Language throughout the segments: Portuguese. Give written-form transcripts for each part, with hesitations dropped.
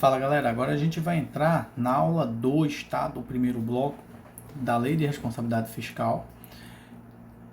Fala galera, agora a gente vai entrar na aula 2, tá? Do primeiro bloco da Lei de Responsabilidade Fiscal.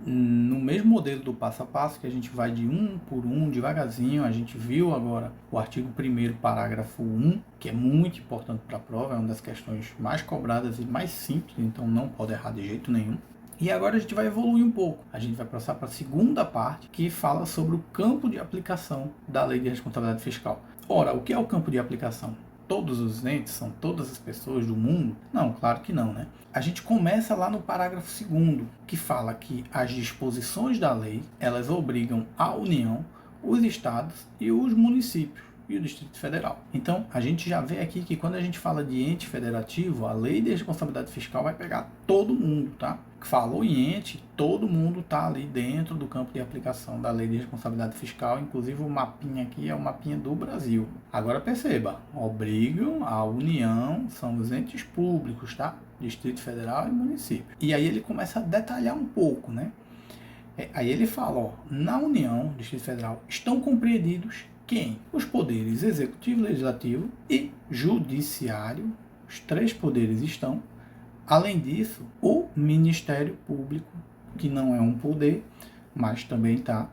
No mesmo modelo do passo a passo, que a gente vai de um por um, devagarzinho. A gente viu agora o artigo 1º, parágrafo 1, que é muito importante para a prova, é uma das questões mais cobradas e mais simples, então não pode errar de jeito nenhum. E agora a gente vai evoluir um pouco. A gente vai passar para a segunda parte, que fala sobre o campo de aplicação da Lei de Responsabilidade Fiscal. Ora, o que é o campo de aplicação? Todos os entes, são todas as pessoas do mundo? Não, claro que não, né? A gente começa lá no parágrafo 2º, que fala que as disposições da lei, elas obrigam a União, os estados e os municípios e o Distrito Federal. Então, a gente já vê aqui que quando a gente fala de ente federativo, a Lei de Responsabilidade Fiscal vai pegar todo mundo, tá? Falou em ente, todo mundo está ali dentro do campo de aplicação da Lei de Responsabilidade Fiscal, inclusive o mapinha aqui é o mapinha do Brasil. Agora perceba, obrigam a União, são os entes públicos, tá? Distrito Federal e município. E aí ele começa a detalhar um pouco, né? Aí ele fala, ó, na União, Distrito Federal, estão compreendidos quem? Os poderes executivo, legislativo e judiciário, os três poderes estão. Além disso, o Ministério Público, que não é um poder, mas também está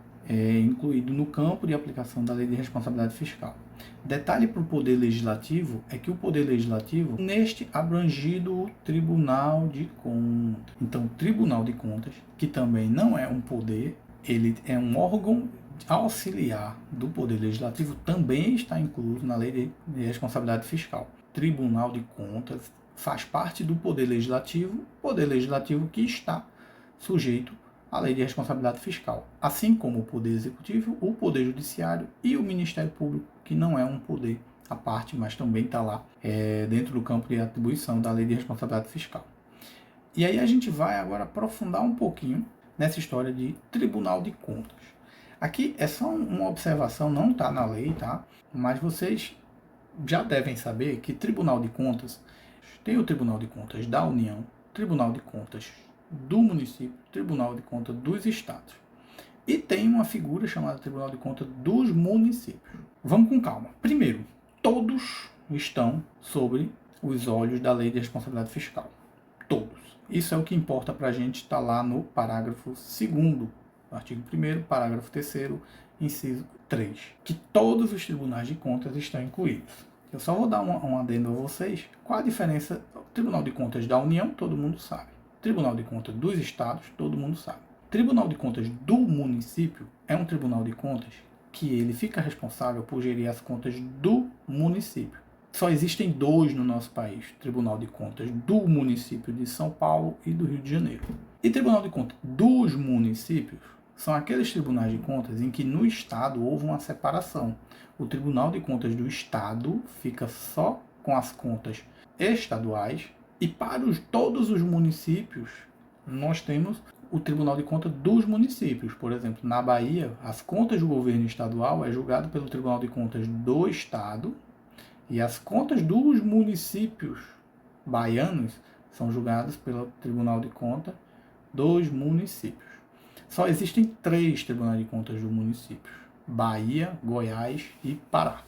incluído no campo de aplicação da Lei de Responsabilidade Fiscal. Detalhe para o Poder Legislativo é que o Poder Legislativo, neste abrangido o Tribunal de Contas. Então, o Tribunal de Contas, que também não é um poder, ele é um órgão auxiliar do Poder Legislativo, também está incluso na Lei de Responsabilidade Fiscal. Tribunal de Contas faz parte do Poder Legislativo que está sujeito à Lei de Responsabilidade Fiscal, assim como o Poder Executivo, o Poder Judiciário e o Ministério Público, que não é um poder à parte, mas também está lá dentro do campo de atribuição da Lei de Responsabilidade Fiscal. E aí a gente vai agora aprofundar um pouquinho nessa história de Tribunal de Contas. Aqui é só uma observação, não está na lei, tá? Mas vocês já devem saber que Tribunal de Contas tem o Tribunal de Contas da União, Tribunal de Contas do município, Tribunal de Contas dos estados. E tem uma figura chamada Tribunal de Contas dos municípios. Vamos com calma. Primeiro, todos estão sobre os olhos da Lei de Responsabilidade Fiscal. Todos. Isso é o que importa para a gente estar lá no parágrafo 2º, artigo 1º, parágrafo 3º, inciso 3. Que todos os tribunais de contas estão incluídos. Eu só vou dar um adendo a vocês. Qual a diferença? O Tribunal de Contas da União, todo mundo sabe. Tribunal de Contas dos Estados, todo mundo sabe. Tribunal de Contas do município é um tribunal de contas que ele fica responsável por gerir as contas do município. Só existem dois no nosso país, Tribunal de Contas do município de São Paulo e do Rio de Janeiro. E Tribunal de Contas dos municípios são aqueles tribunais de contas em que no Estado houve uma separação. O Tribunal de Contas do Estado fica só com as contas estaduais e para todos os municípios nós temos o Tribunal de Contas dos municípios. Por exemplo, na Bahia, as contas do governo estadual é julgado pelo Tribunal de Contas do Estado e as contas dos municípios baianos são julgadas pelo Tribunal de Contas dos municípios. Só existem 3 tribunais de contas do município: Bahia, Goiás e Pará.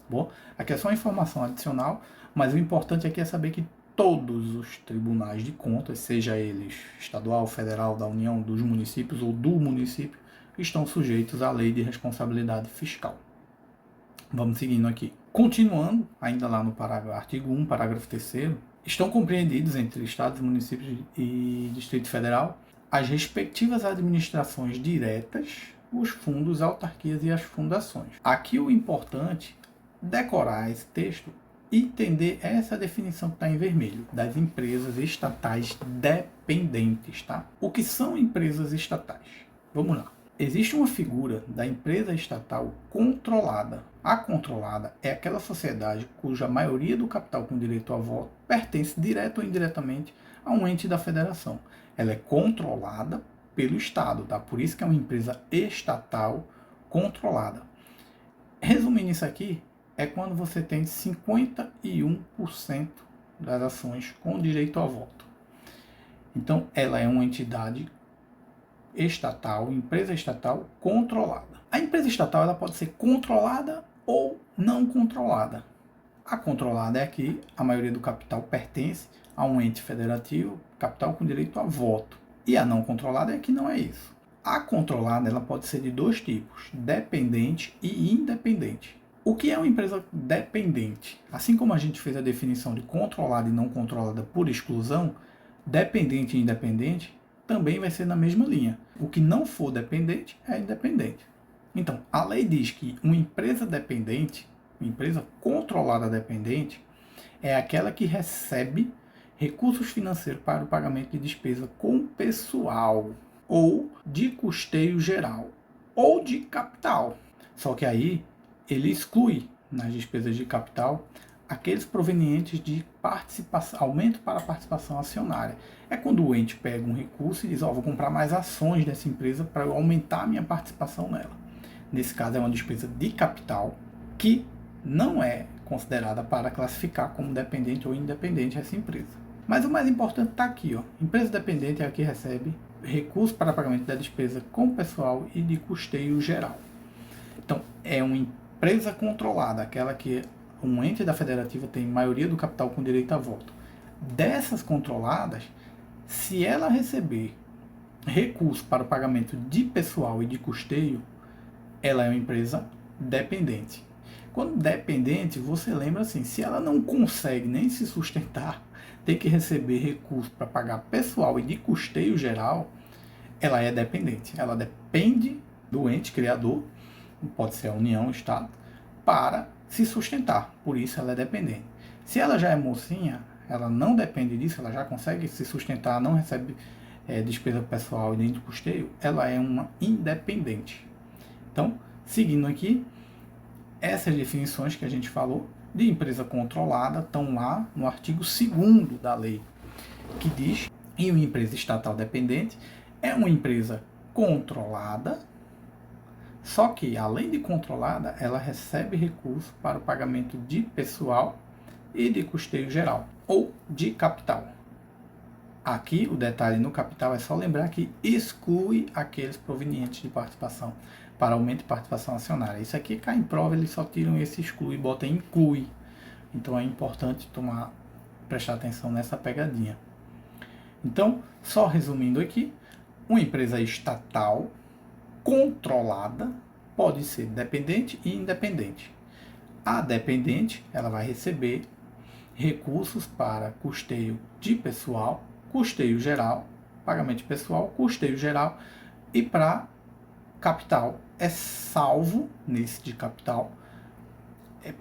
Bom, aqui é só uma informação adicional, mas o importante aqui é saber que todos os tribunais de contas, seja eles estadual, federal, da União, dos municípios ou do município, estão sujeitos à Lei de Responsabilidade Fiscal. Vamos seguindo aqui. Continuando, ainda lá no artigo 1, parágrafo 3º, estão compreendidos entre estados, municípios e Distrito Federal as respectivas administrações diretas, os fundos, autarquias e as fundações. Aqui o importante é decorar esse texto e entender essa definição que está em vermelho, das empresas estatais dependentes, tá? O que são empresas estatais? Vamos lá. Existe uma figura da empresa estatal controlada. A controlada é aquela sociedade cuja maioria do capital com direito a voto pertence direto ou indiretamente a um ente da federação. Ela é controlada pelo Estado, tá? Por isso que é uma empresa estatal controlada. Resumindo isso aqui, é quando você tem 51% das ações com direito a voto. Então, ela é uma entidade estatal, empresa estatal controlada. A empresa estatal ela pode ser controlada ou não controlada. A controlada é aqui, a maioria do capital pertence a um ente federativo, capital com direito a voto. E a não controlada é que não é isso. A controlada ela pode ser de dois tipos, dependente e independente. O que é uma empresa dependente? Assim como a gente fez a definição de controlada e não controlada por exclusão, dependente e independente também vai ser na mesma linha. O que não for dependente é independente. Então, a lei diz que uma empresa dependente, uma empresa controlada dependente, é aquela que recebe recursos financeiros para o pagamento de despesa com pessoal, ou de custeio geral, ou de capital. Só que aí ele exclui nas despesas de capital aqueles provenientes de participação, aumento para a participação acionária. É quando o ente pega um recurso e diz, vou comprar mais ações dessa empresa para eu aumentar a minha participação nela. Nesse caso é uma despesa de capital que não é considerada para classificar como dependente ou independente essa empresa. Mas o mais importante está aqui, empresa dependente é a que recebe recurso para pagamento da despesa com pessoal e de custeio geral. Então, é uma empresa controlada, aquela que um ente da federativa tem maioria do capital com direito a voto. Dessas controladas, se ela receber recurso para o pagamento de pessoal e de custeio, ela é uma empresa dependente. Quando dependente, você lembra assim, se ela não consegue nem se sustentar, tem que receber recurso para pagar pessoal e de custeio geral, ela é dependente. Ela depende do ente criador, pode ser a União, o Estado, para se sustentar. Por isso ela é dependente. Se ela já é mocinha, ela não depende disso, ela já consegue se sustentar, não recebe despesa pessoal e nem de custeio, ela é uma independente. Então, seguindo aqui, essas definições que a gente falou de empresa controlada estão lá no artigo 2º da lei, que diz que uma empresa estatal dependente é uma empresa controlada, só que, além de controlada, ela recebe recurso para o pagamento de pessoal e de custeio geral, ou de capital. Aqui, o detalhe no capital é só lembrar que exclui aqueles provenientes de participação, para aumento de participação acionária. Isso aqui cai em prova, eles só tiram esse exclui e botam inclui. Então é importante prestar atenção nessa pegadinha. Então, só resumindo aqui, uma empresa estatal controlada pode ser dependente e independente. A dependente, ela vai receber recursos para custeio de pessoal, custeio geral, pagamento de pessoal, custeio geral, e para capital é salvo nesse de capital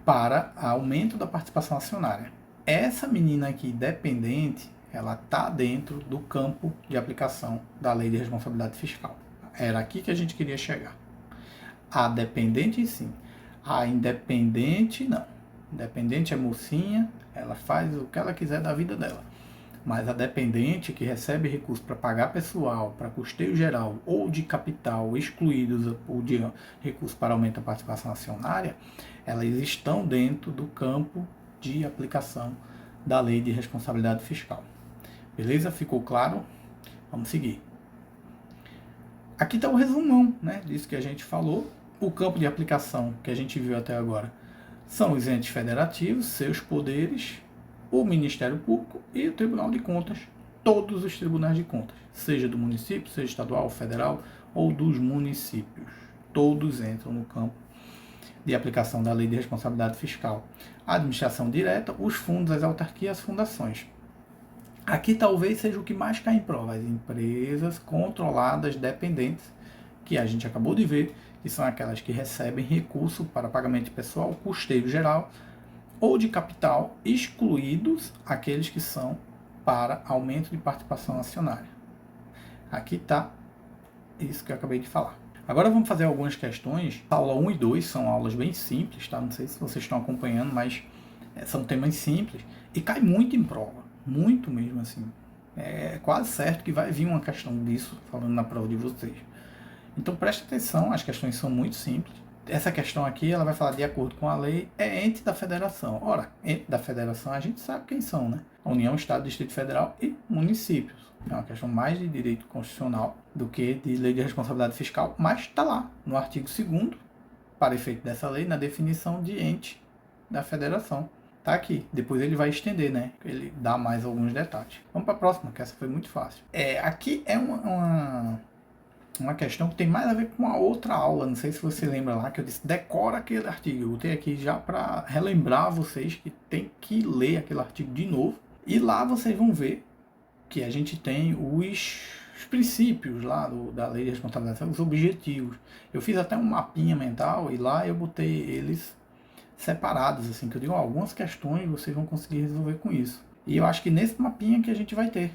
para aumento da participação acionária. Essa menina aqui dependente, ela está dentro do campo de aplicação da Lei de Responsabilidade Fiscal. Era aqui que a gente queria chegar. A dependente sim, a independente não. Independente é mocinha, ela faz o que ela quiser da vida dela. Mas a dependente que recebe recurso para pagar pessoal, para custeio geral ou de capital excluídos ou de recurso para aumento da participação acionária, elas estão dentro do campo de aplicação da Lei de Responsabilidade Fiscal. Beleza? Ficou claro? Vamos seguir. Aqui está o resumão, disso que a gente falou. O campo de aplicação que a gente viu até agora são os entes federativos, seus poderes, o Ministério Público e o Tribunal de Contas, todos os tribunais de contas, seja do município, seja estadual, federal ou dos municípios. Todos entram no campo de aplicação da Lei de Responsabilidade Fiscal. A administração direta, os fundos, as autarquias, as fundações. Aqui talvez seja o que mais cai em prova, as empresas controladas dependentes, que a gente acabou de ver, que são aquelas que recebem recurso para pagamento de pessoal, custeio geral, ou de capital, excluídos aqueles que são para aumento de participação acionária. Aqui está isso que eu acabei de falar. Agora vamos fazer algumas questões. Aula 1 e 2 são aulas bem simples, tá? Não sei se vocês estão acompanhando, mas são temas simples e cai muito em prova, muito mesmo assim. É quase certo que vai vir uma questão disso falando na prova de vocês. Então preste atenção, as questões são muito simples. Essa questão aqui, ela vai falar de acordo com a lei, é ente da federação. Ora, ente da federação a gente sabe quem são, né? A União, Estado, Distrito Federal e municípios. É uma questão mais de direito constitucional do que de lei de responsabilidade fiscal, mas está lá, no artigo 2º, para efeito dessa lei, na definição de ente da federação. Tá aqui. Depois ele vai estender, né? Ele dá mais alguns detalhes. Vamos para a próxima, que essa foi muito fácil. Aqui é uma questão que tem mais a ver com a outra aula. Não sei se você lembra lá que eu disse decora aquele artigo. Eu botei aqui já para relembrar vocês que tem que ler aquele artigo de novo. E lá vocês vão ver que a gente tem os princípios lá da lei de responsabilidade, os objetivos. Eu fiz até um mapinha mental e lá eu botei eles separados, assim, que eu digo, algumas questões vocês vão conseguir resolver com isso. E eu acho que nesse mapinha que a gente vai ter.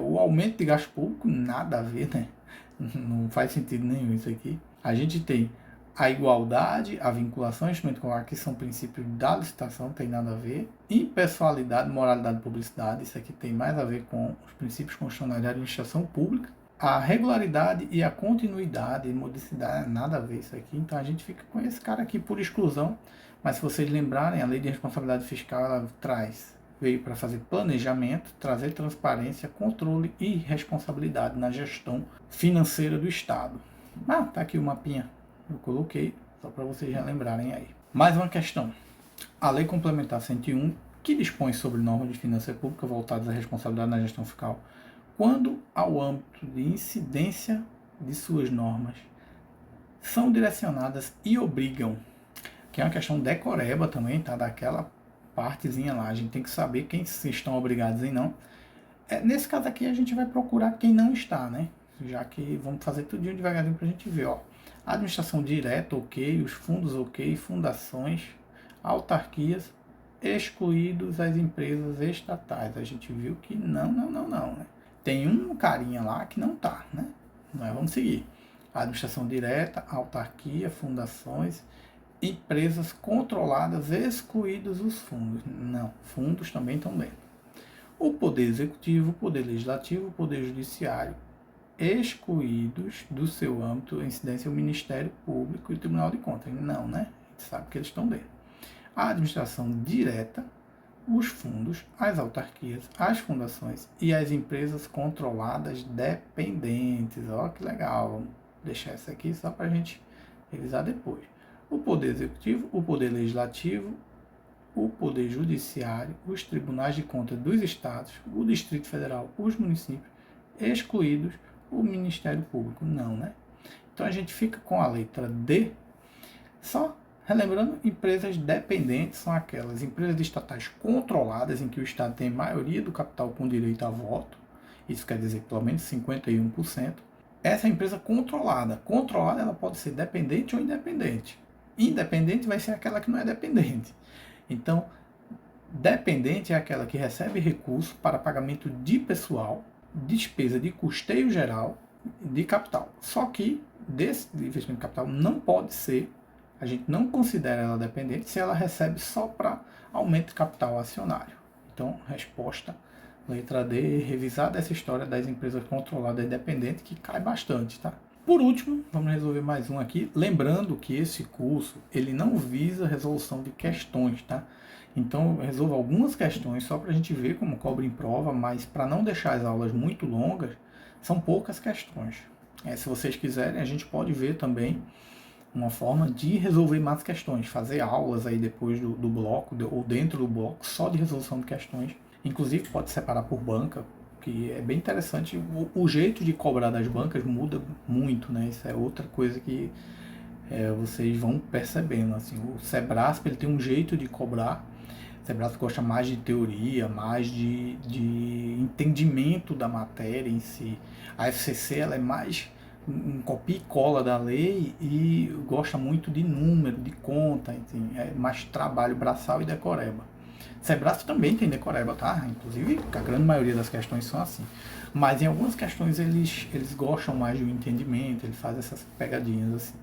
O aumento de gasto público, nada a ver, né? Não faz sentido nenhum isso aqui. A gente tem a igualdade, a vinculação, instrumento com que são princípios da licitação, não tem nada a ver. Impessoalidade, moralidade e publicidade, isso aqui tem mais a ver com os princípios constitucionais da administração pública. A regularidade e a continuidade e modicidade, nada a ver isso aqui. Então a gente fica com esse cara aqui por exclusão. Mas se vocês lembrarem, a lei de responsabilidade fiscal ela veio para fazer planejamento, trazer transparência, controle e responsabilidade na gestão financeira do Estado. Tá aqui o mapinha. Eu coloquei, só para vocês relembrarem aí. Mais uma questão. A Lei Complementar 101, que dispõe sobre normas de finança pública voltadas à responsabilidade na gestão fiscal, quando ao âmbito de incidência de suas normas, são direcionadas e obrigam, que é uma questão decoreba também, tá? Daquela partezinha lá, a gente tem que saber quem estão obrigados e não. Nesse caso aqui a gente vai procurar quem não está, né? Já que vamos fazer tudinho devagarinho para a gente ver, ó. Administração direta, ok. Os fundos, ok. Fundações, autarquias, excluídos as empresas estatais. A gente viu que não, né? Tem um carinha lá que não tá, né? Vamos seguir. Administração direta, autarquia, fundações, empresas controladas, excluídos os fundos. Não, fundos também estão dentro. O Poder Executivo, o Poder Legislativo, o Poder Judiciário, excluídos do seu âmbito, incidência o Ministério Público e o Tribunal de Contas. Não, né? A gente sabe que eles estão dentro. A administração direta, os fundos, as autarquias, as fundações e as empresas controladas dependentes. Ó, que legal. Vamos deixar essa aqui só para a gente revisar depois. O Poder Executivo, o Poder Legislativo, o Poder Judiciário, os Tribunais de Contas dos Estados, o Distrito Federal, os municípios, excluídos o Ministério Público. Não, né? Então a gente fica com a letra D. Só relembrando, empresas dependentes são aquelas empresas estatais controladas em que o Estado tem maioria do capital com direito a voto. Isso quer dizer pelo menos 51%. Essa empresa controlada ela pode ser dependente ou independente. Independente vai ser aquela que não é dependente. Então, dependente é aquela que recebe recurso para pagamento de pessoal, despesa de custeio geral de capital. Só que desse investimento de capital não pode ser, a gente não considera ela dependente se ela recebe só para aumento de capital acionário. Então, resposta, letra D, revisar essa história das empresas controladas e dependentes, que cai bastante, tá? Por último, vamos resolver mais um aqui, lembrando que esse curso, ele não visa resolução de questões, tá? Então, eu resolvo algumas questões só para a gente ver como cobra em prova, mas para não deixar as aulas muito longas, são poucas questões. Se vocês quiserem, a gente pode ver também uma forma de resolver mais questões, fazer aulas aí depois do bloco, ou dentro do bloco, só de resolução de questões. Inclusive, pode separar por banca, que é bem interessante. O jeito de cobrar das bancas muda muito, né? Isso é outra coisa que vocês vão percebendo. Assim, o Sebrasp, ele tem um jeito de cobrar. O Sebrasp gosta mais de teoria, mais de entendimento da matéria em si. A FCC, ela é mais um copia e cola da lei e gosta muito de número, de conta, enfim, é mais trabalho braçal e decoreba. Sebrasp também tem decoreba, tá? Inclusive, a grande maioria das questões são assim. Mas em algumas questões eles gostam mais do entendimento, eles fazem essas pegadinhas assim.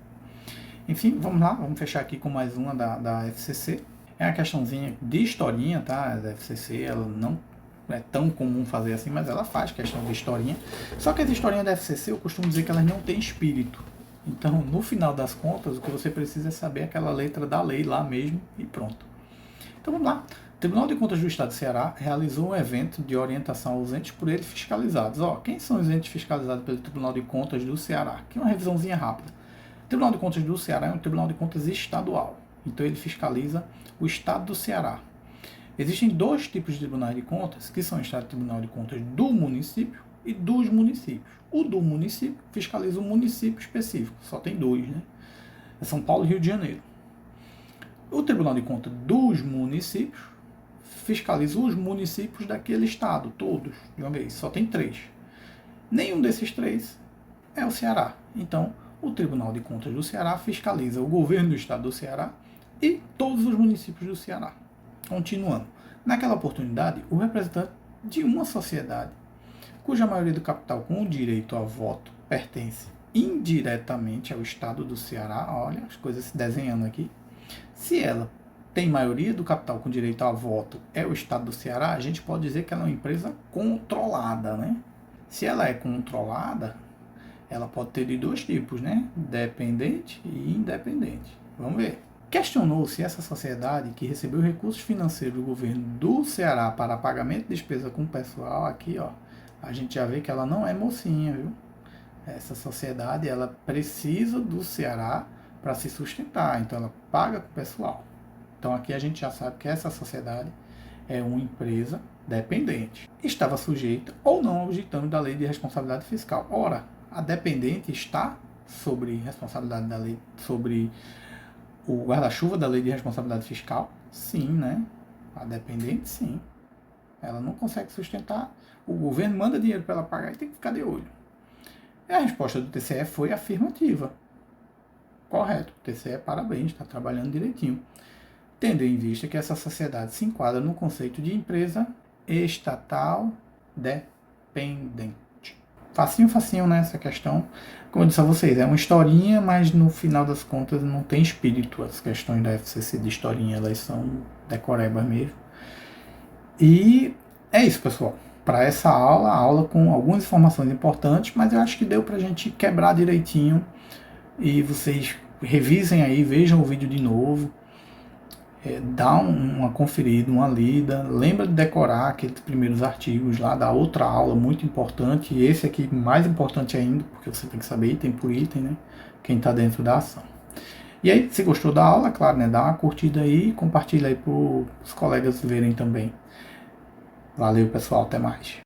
Enfim, vamos lá, vamos fechar aqui com mais uma da FCC. É uma questãozinha de historinha, tá? Da FCC, ela não é tão comum fazer assim, mas ela faz questão de historinha. Só que as historinhas da FCC, eu costumo dizer que elas não têm espírito. Então, no final das contas, o que você precisa é saber aquela letra da lei lá mesmo e pronto. Então, vamos lá. O Tribunal de Contas do Estado do Ceará realizou um evento de orientação aos entes por ele fiscalizados. Quem são os entes fiscalizados pelo Tribunal de Contas do Ceará? Aqui é uma revisãozinha rápida. O Tribunal de Contas do Ceará é um tribunal de contas estadual. Então, ele fiscaliza o Estado do Ceará. Existem dois tipos de tribunais de contas, que são o Estado Tribunal de Contas do município e dos municípios. O do município fiscaliza o município específico, só tem dois, né? É São Paulo e Rio de Janeiro. O Tribunal de Contas dos municípios fiscaliza os municípios daquele estado, todos, de uma vez, só tem três. Nenhum desses três é o Ceará. Então, o Tribunal de Contas do Ceará fiscaliza o governo do estado do Ceará e todos os municípios do Ceará. Continuando. Naquela oportunidade, o representante de uma sociedade cuja maioria do capital com o direito a voto pertence indiretamente ao estado do Ceará, olha as coisas se desenhando aqui, se ela tem maioria do capital com direito a voto é o estado do Ceará, a gente pode dizer que ela é uma empresa controlada, né? Se ela é controlada, ela pode ter de dois tipos, né? Dependente e independente. Vamos ver. Questionou se essa sociedade que recebeu recursos financeiros do governo do Ceará para pagamento de despesa com o pessoal, aqui, ó, a gente já vê que ela não é mocinha, viu? Essa sociedade, ela precisa do Ceará para se sustentar, então ela paga com o pessoal. Então aqui a gente já sabe que essa sociedade é uma empresa dependente. Estava sujeita ou não ao ditame da lei de responsabilidade fiscal. Ora, a dependente está sobre responsabilidade da lei, sobre o guarda-chuva da lei de responsabilidade fiscal? Sim, né? A dependente, sim. Ela não consegue sustentar. O governo manda dinheiro para ela pagar e tem que ficar de olho. E a resposta do TCE foi afirmativa. Correto. O TCE, parabéns, está trabalhando direitinho. Tendo em vista que essa sociedade se enquadra no conceito de empresa estatal dependente. Facinho, né, essa questão. Como eu disse a vocês, é uma historinha, mas no final das contas não tem espírito. As questões da FCC de historinha, elas são decorebas mesmo. E é isso, pessoal. Para essa aula, a aula com algumas informações importantes, mas eu acho que deu para a gente quebrar direitinho. E vocês revisem aí, vejam o vídeo de novo. Dá uma conferida, uma lida, lembra de decorar aqueles primeiros artigos lá da outra aula, muito importante, e esse aqui mais importante ainda, porque você tem que saber item por item, né, quem está dentro da ação. E aí, se gostou da aula, claro, né, dá uma curtida aí e compartilha aí para os colegas verem também. Valeu, pessoal, até mais.